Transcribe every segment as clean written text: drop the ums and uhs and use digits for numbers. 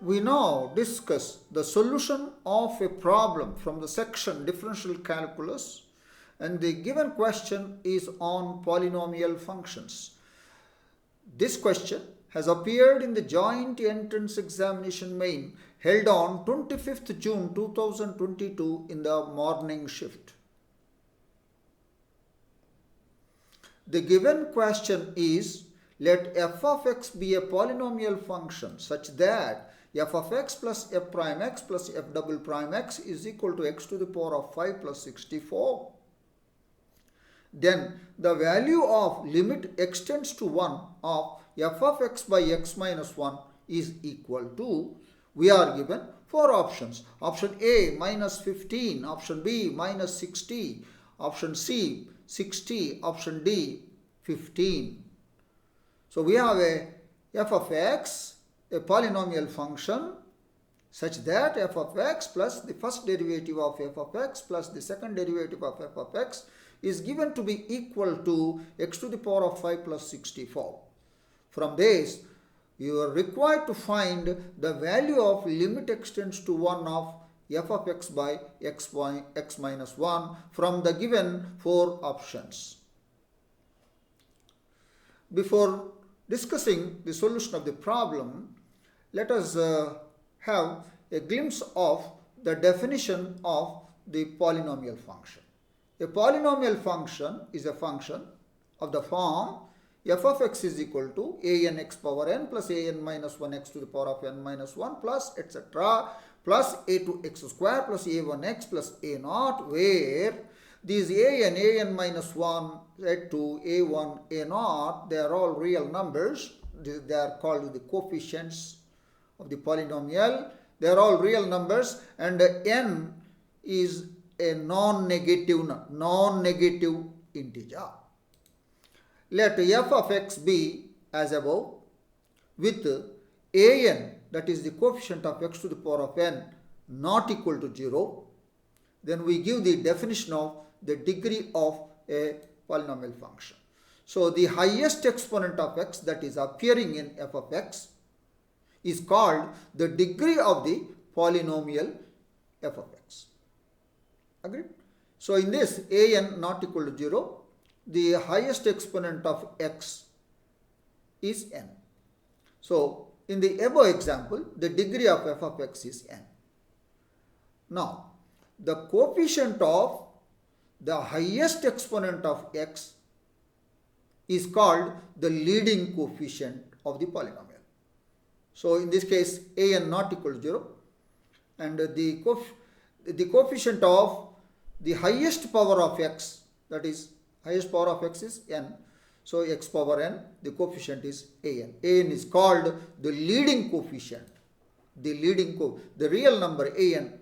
we now discuss the solution of a problem from the section Differential Calculus, and the given question is on polynomial functions. This question has appeared in the joint entrance examination main held on 25th June 2022 in the morning shift. The given question is, let f of x be a polynomial function such that f of x plus f prime x plus f double prime x is equal to x to the power of 5 plus 64. Then the value of limit x tends to 1 of f of x by x minus 1 is equal to, we are given four options. Option A minus 15, option B minus 60, option C 60, option D 15. So we have a f of x, a polynomial function such that f of x plus the first derivative of f of x plus the second derivative of f of x is given to be equal to x to the power of 5 plus 64. From this, you are required to find the value of limit x tends to 1 of f of x by x minus 1 from the given four options. Before discussing the solution of the problem, let us have a glimpse of the definition of the polynomial function. A polynomial function is a function of the form f of x is equal to a n x power n plus a n minus 1 x to the power of n minus 1 plus etc. plus a 2 x square plus a 1 x plus a naught, where these a n minus 1, a2, a1, a naught, they are all real numbers. They are called the coefficients of the polynomial. They are all real numbers, and n is a non-negative integer. Let f of x be as above, with an, that is the coefficient of x to the power of n, not equal to 0. Then we give the definition of the degree of a polynomial function. So the highest exponent of x that is appearing in f of x is called the degree of the polynomial f of x. Agreed? So in this an not equal to 0, the highest exponent of x is n. So in the above example, the degree of f of x is n. Now, the coefficient of the highest exponent of x is called the leading coefficient of the polynomial. So in this case, an not equal to 0, and the coefficient of the highest power of x, that is highest power of x is n. So x power n, the coefficient is an. An is called the leading coefficient. The real number an,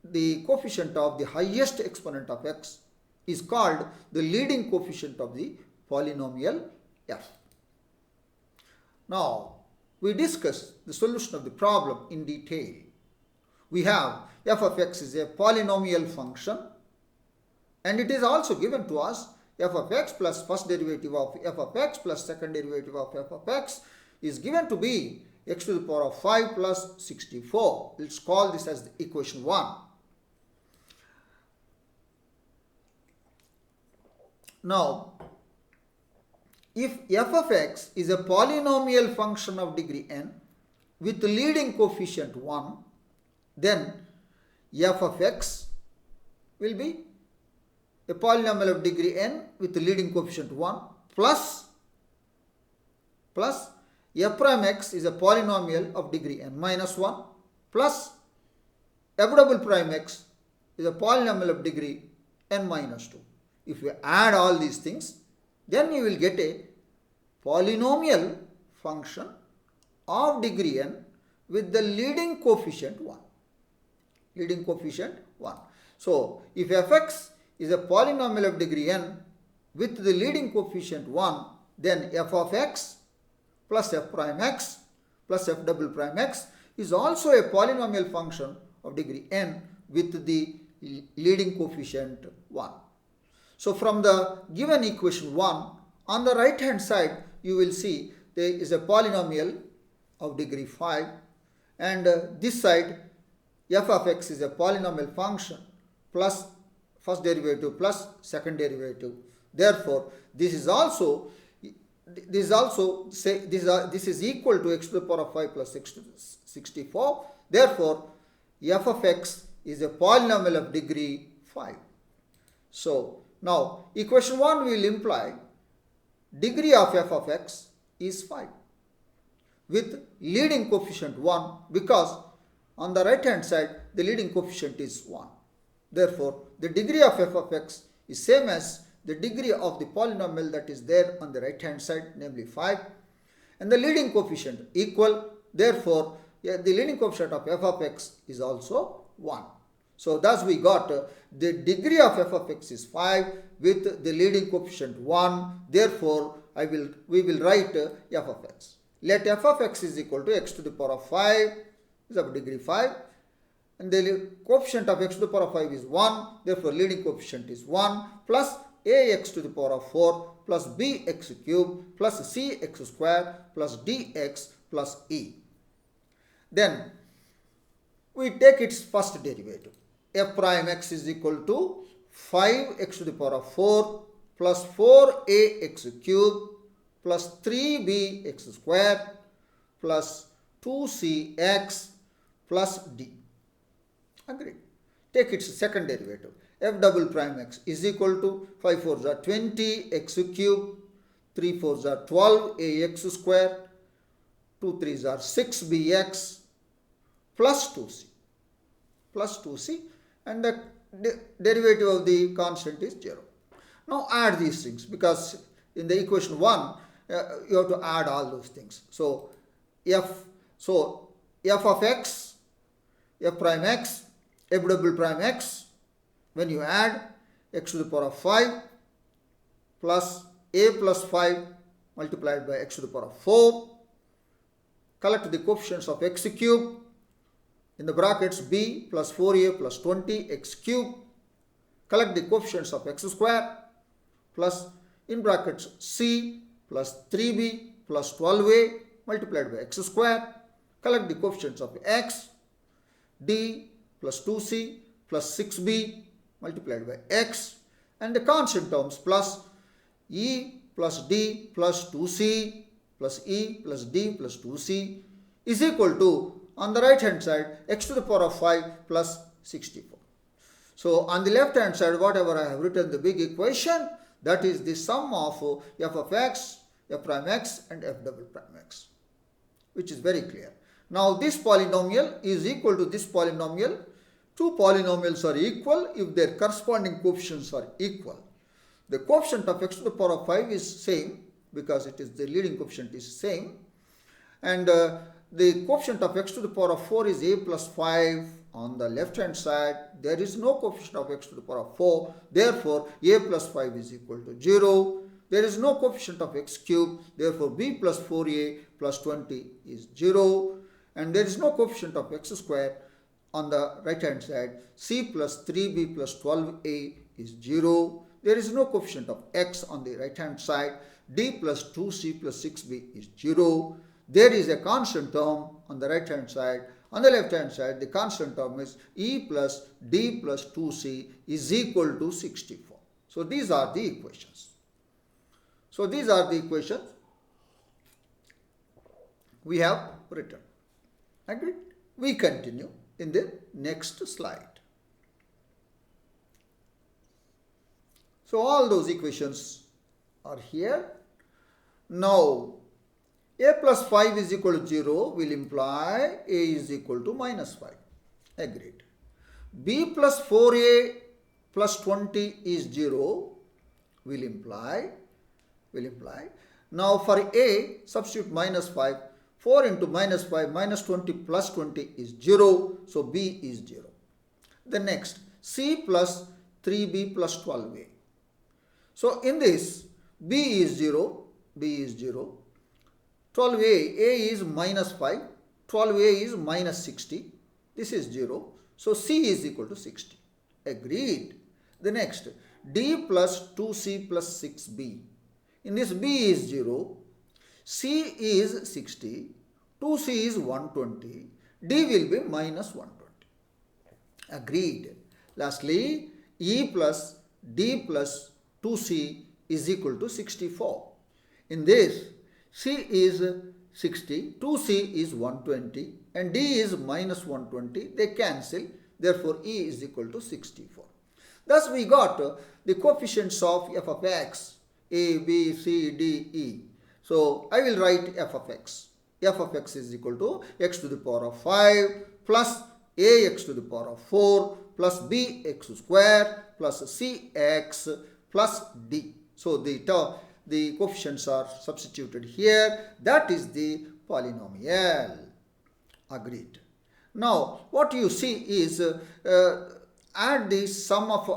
the coefficient of the highest exponent of x, is called the leading coefficient of the polynomial f. Now, we discuss the solution of the problem in detail. We have f of x is a polynomial function, and it is also given to us f of x plus first derivative of f of x plus second derivative of f of x is given to be x to the power of 5 plus 64. Let's call this as the equation 1. Now, if f of x is a polynomial function of degree n with leading coefficient 1, then f of x will be a polynomial of degree n with leading coefficient 1 plus f prime x is a polynomial of degree n minus 1 plus f double prime x is a polynomial of degree n minus 2. If you add all these things, then you will get a polynomial function of degree n with the leading coefficient 1. Leading coefficient 1. So, if fx is a polynomial of degree n with the leading coefficient 1, then f of x plus f prime x plus f double prime x is also a polynomial function of degree n with the leading coefficient 1. So from the given equation 1, on the right hand side you will see there is a polynomial of degree 5, and this side f of x is a polynomial function plus first derivative plus second derivative. Therefore, this is equal to x to the power of 5 plus x to the 64. Therefore, f of x is a polynomial of degree 5. So, now equation 1 will imply degree of f of x is 5 with leading coefficient 1, because on the right hand side the leading coefficient is 1. Therefore, the degree of f of x is same as the degree of the polynomial that is there on the right hand side, namely 5, and the leading coefficient equal. Therefore, the leading coefficient of f of x is also 1. So thus we got the degree of f of x is 5 with the leading coefficient 1. Therefore, we will write f of x. Let f of x is equal to x to the power of 5 is of degree 5, and the coefficient of x to the power of 5 is 1. Therefore, leading coefficient is 1 plus ax to the power of 4 plus bx cube plus cx square plus dx plus e. Then we take its first derivative. F prime x is equal to 5x to the power of 4 plus 4ax cube plus 3bx square plus 2cx plus d. Agreed. Take its second derivative. F double prime x is equal to 5 4s are 20 x cube, 3 4s are 12 ax square, 2 3s are 6bx plus 2c, and the derivative of the constant is 0. Now add these things, because in the equation 1 you have to add all those things. So f of x, f prime x, f double prime x, when you add x to the power of 5 plus a plus 5 multiplied by x to the power of 4, collect the coefficients of x cube in the brackets b plus 4a plus 20 x cube, collect the coefficients of x square plus in brackets c plus 3b plus 12a multiplied by x square, collect the coefficients of x, d plus 2c plus 6b multiplied by x, and the constant terms plus e plus d plus 2c plus e plus d plus 2c is equal to, on the right hand side, x to the power of 5 plus 64. So on the left hand side, whatever I have written the big equation, that is the sum of f of x, f prime x and f double prime x, which is very clear. Now this polynomial is equal to this polynomial. Two polynomials are equal if their corresponding coefficients are equal. The coefficient of x to the power of 5 is same, because it is the leading coefficient is same, and the coefficient of x to the power of 4 is a plus 5. On the left hand side there is no coefficient of x to the power of 4. Therefore, a plus 5 is equal to 0. There is no coefficient of x cube. Therefore, b plus 4a plus 20 is 0. And there is no coefficient of x square. On the right hand side, c plus 3b plus 12a is 0. There is no coefficient of x on the right hand side. d plus 2c plus 6b is 0. There is a constant term on the right hand side. On the left hand side, the constant term is e plus d plus 2c is equal to 64. So these are the equations. We have written. Agreed? We continue in the next slide. So all those equations are here. Now, a plus 5 is equal to 0 will imply a is equal to minus 5. Agreed. B plus 4a plus 20 is 0 will imply. Now for a, substitute minus 5. 4 into minus 5 minus 20 plus 20 is 0. So b is 0. The next, c plus 3b plus 12a. So in this, b is 0. 12a, a is minus 5, 12a is minus 60, this is 0, so c is equal to 60. Agreed. The next, d plus 2c plus 6b. In this, b is 0, c is 60, 2c is 120, D will be minus 120. Agreed. Lastly, E plus D plus 2C is equal to 64. In this, C is 60, 2C is 120 and D is minus 120. They cancel. Therefore, E is equal to 64. Thus, we got the coefficients of f of x, a, b, c, d, e. So, I will write f of x. F of x is equal to x to the power of 5 plus ax to the power of 4 plus bx square plus cx plus d. So, the coefficients are substituted here. That is the polynomial. Agreed. Now, what you see is add the sum of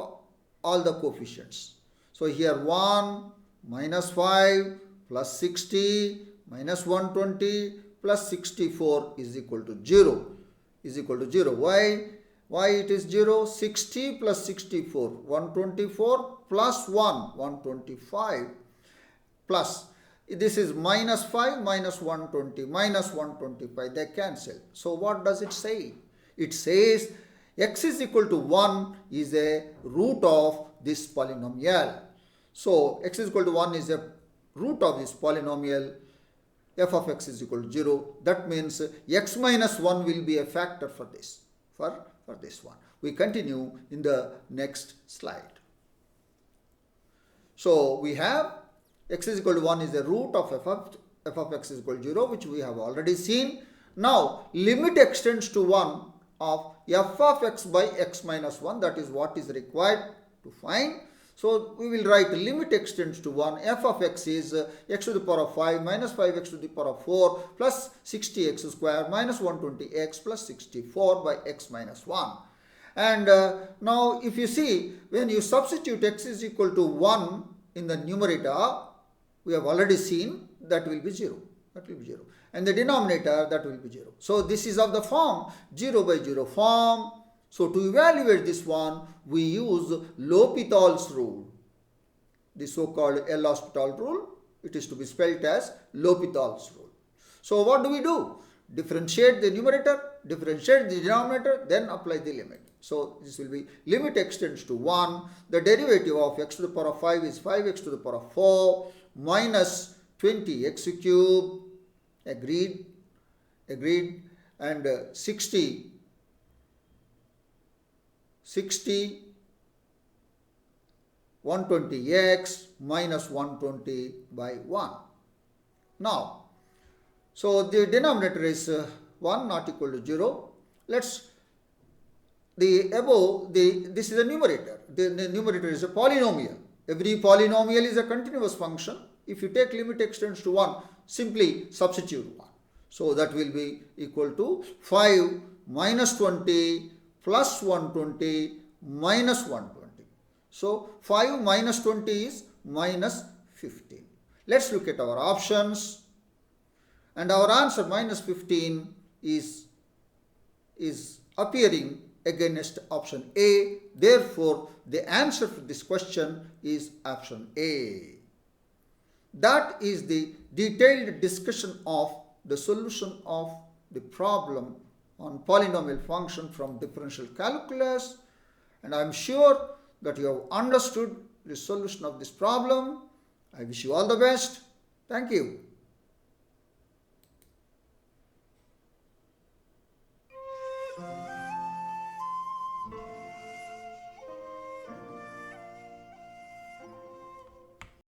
all the coefficients. So, here 1 minus 5 plus 60 minus 120 plus 64 is equal to 0. Is equal to 0. Why it is 0? 60 plus 64, 124 plus 1, 125 plus. This is minus 5 minus 120 minus 125. They cancel. So what does it say? It says x is equal to 1 is a root of this polynomial. So x is equal to 1 is a root of this polynomial. F of x is equal to 0. That means x minus 1 will be a factor for this. For this one. We continue in the next slide. So we have x is equal to 1 is the root of f of x is equal to 0, which we have already seen. Now limit extends to 1 of f of x by x minus 1. That is what is required to find. So we will write limit extends to 1. F of x is x to the power of 5 minus 5x to the power of 4 plus 60x square minus 120x plus 64 by x minus 1. And now if you see, when you substitute x is equal to 1 in the numerator, we have already seen that will be 0. That will be 0. And the denominator, that will be 0. So this is of the form 0 by 0 form. So to evaluate this one, we use L'Hopital's rule. The so-called L'Hopital rule, it is to be spelled as L'Hopital's rule. So what do? Differentiate the numerator, differentiate the denominator, then apply the limit. So this will be limit extends to 1. The derivative of x to the power of 5 is 5x to the power of 4 minus 20x cube. Agreed. And 60 120x minus 120 by 1. Now, so the denominator is 1 not equal to 0. This is a numerator. The numerator is a polynomial. Every polynomial is a continuous function. If you take limit extends to 1, simply substitute 1. So that will be equal to 5 minus 20 plus 120 minus 120. So 5 minus 20 is minus 15. Let's look at our options. And our answer minus 15 is appearing against option A. Therefore, the answer for this question is option A. That is the detailed discussion of the solution of the problem on polynomial function from differential calculus, and I am sure that you have understood the solution of this problem. I wish you all the best. Thank you.